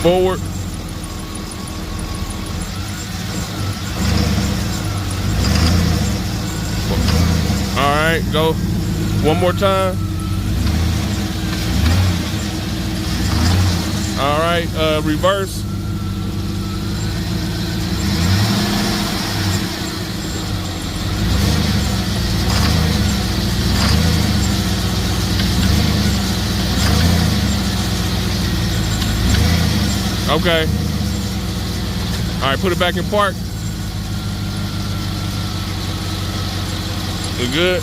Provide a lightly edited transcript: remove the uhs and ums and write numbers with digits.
Forward. All right, go. One more time. All right, reverse. Okay. All right, put it back in park. We good?